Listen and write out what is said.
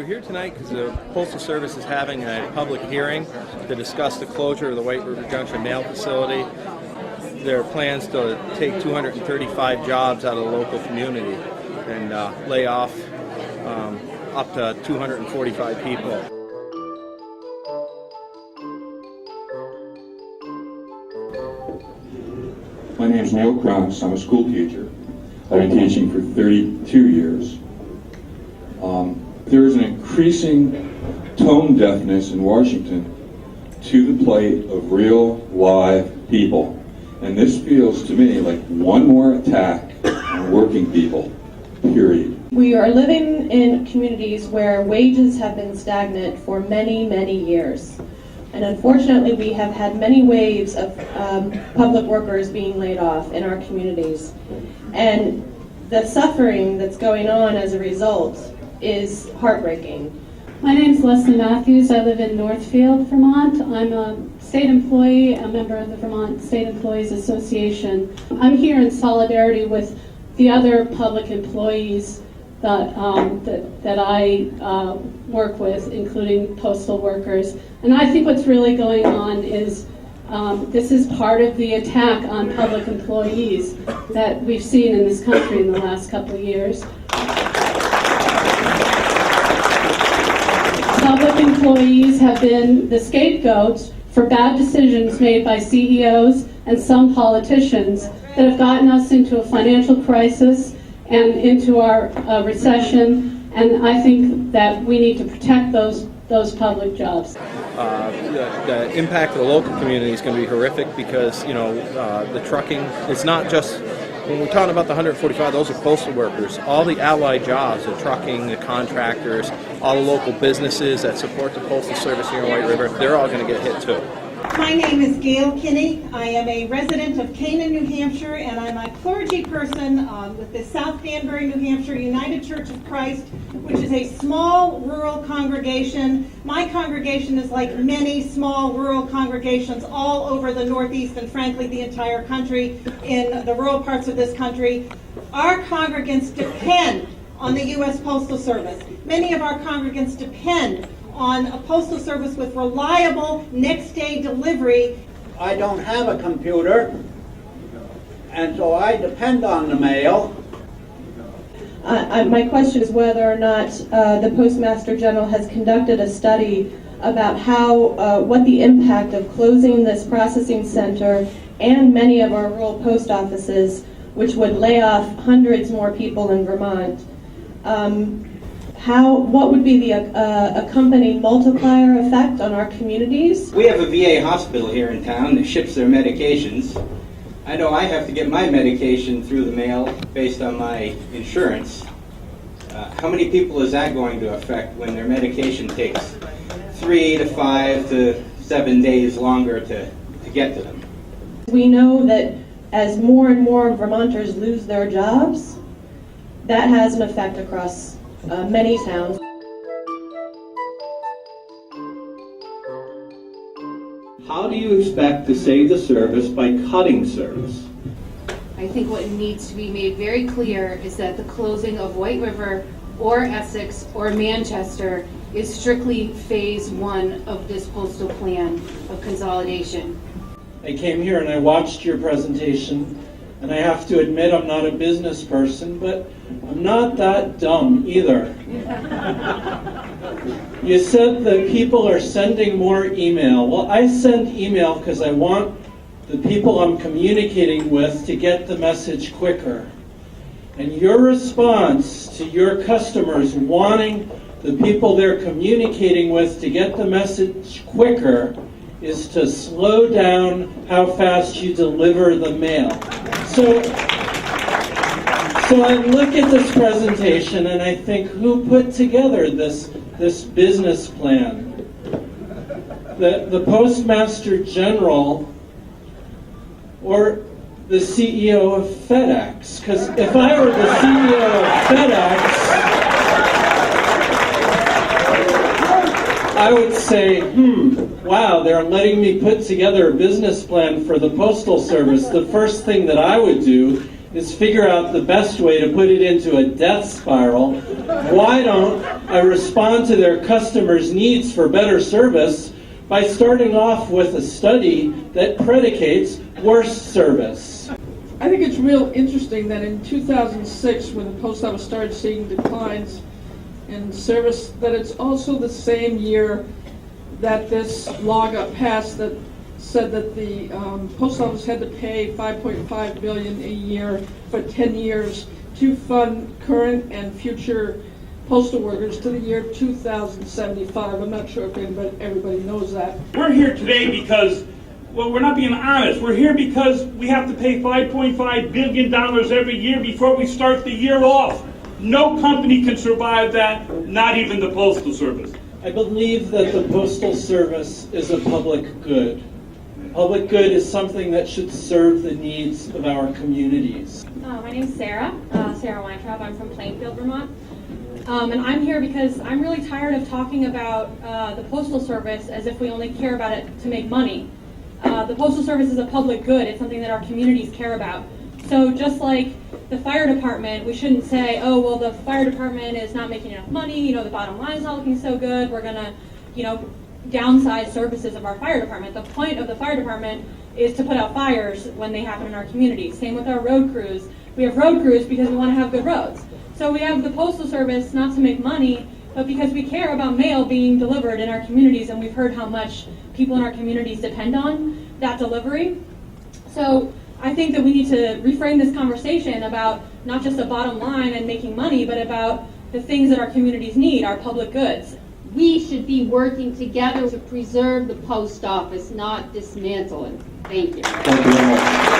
We're here tonight because the Postal Service is having a public hearing to discuss the closure of the White River Junction mail facility. There are plans to take 235 jobs out of the local community and lay off up to 245 people. My name is Neil Krantz. I'm a school teacher. I've been teaching for 32 years. There is an increasing tone deafness in Washington to the plight of real, live people. And this feels to me like one more attack on working people, period. We are living in communities where wages have been stagnant for many, many years. And unfortunately, we have had many waves of public workers being laid off in our communities. And the suffering that's going on as a result is heartbreaking. My name is Leslie Matthews. I live in Northfield, Vermont. I'm a state employee, a member of the Vermont State Employees Association. I'm here in solidarity with the other public employees that I work with, including postal workers. And I think what's really going on is this is part of the attack on public employees that we've seen in this country in the last couple of years. Public employees have been the scapegoats for bad decisions made by CEOs and some politicians that have gotten us into a financial crisis and into our recession, and I think that we need to protect those public jobs. The impact of the local community is going to be horrific because, the trucking, it's not just, when we're talking about the 145, those are postal workers. All the allied jobs, the trucking, the contractors, all the local businesses that support the Postal Service here in White River, they're all going to get hit too. My name is Gail Kinney. I am a resident of Canaan, New Hampshire, and I'm a clergy person with the South Danbury, New Hampshire United Church of Christ, which is a small rural congregation. My congregation is like many small rural congregations all over the Northeast and frankly the entire country, in the rural parts of this country. Our congregants depend on the U.S. Postal Service. Many of our congregants depend on a postal service with reliable next-day delivery. I don't have a computer, and so I depend on the mail. My question is whether or not the Postmaster General has conducted a study about what the impact of closing this processing center and many of our rural post offices, which would lay off hundreds more people in Vermont, what would be the accompanying multiplier effect on our communities? We have a VA hospital here in town that ships their medications. I know I have to get my medication through the mail based on my insurance. How many people is that going to affect when their medication takes 3 to 5 to 7 days longer to get to them? We know that as more and more Vermonters lose their jobs, that has an effect across many towns. How do you expect to save the service by cutting service? I think what needs to be made very clear is that the closing of White River or Essex or Manchester is strictly phase one of this postal plan of consolidation. I came here and I watched your presentation, and I have to admit I'm not a business person, but I'm not that dumb either. You said that people are sending more email. Well, I send email because I want the people I'm communicating with to get the message quicker. And your response to your customers wanting the people they're communicating with to get the message quicker is to slow down how fast you deliver the mail. So I look at this presentation and I think, who put together this business plan? The Postmaster General or the CEO of FedEx? Because if I were the CEO of FedEx, I would say, wow, they're letting me put together a business plan for the Postal Service. The first thing that I would do is figure out the best way to put it into a death spiral, why don't I respond to their customers' needs for better service by starting off with a study that predicates worse service? I think it's real interesting that in 2006, when the post office started seeing declines in service, that it's also the same year that this law got passed that said that the post office had to pay $5.5 billion a year for 10 years to fund current and future postal workers to the year 2075. I'm not sure if everybody knows that. We're here today because, well, we're not being honest. We're here because we have to pay $5.5 billion every year before we start the year off. No company can survive that, not even the Postal Service. I believe that the Postal Service is a public good. Public good is something that should serve the needs of our communities. My name's Sarah, Sarah Weintraub. I'm from Plainfield, Vermont. And I'm here because I'm really tired of talking about the Postal Service as if we only care about it to make money. The Postal Service is a public good. It's something that our communities care about. So just like the fire department, we shouldn't say, oh, well, the fire department is not making enough money, the bottom line is not looking so good, we're going to, downsize services of our fire department. The point of the fire department is to put out fires when they happen in our community. Same with our road crews. We have road crews because we want to have good roads. So we have the Postal Service not to make money, but because we care about mail being delivered in our communities, and we've heard how much people in our communities depend on that delivery. So I think that we need to reframe this conversation about not just the bottom line and making money, but about the things that our communities need, our public goods. We should be working together to preserve the post office, not dismantle it. Thank you. Thank you very much.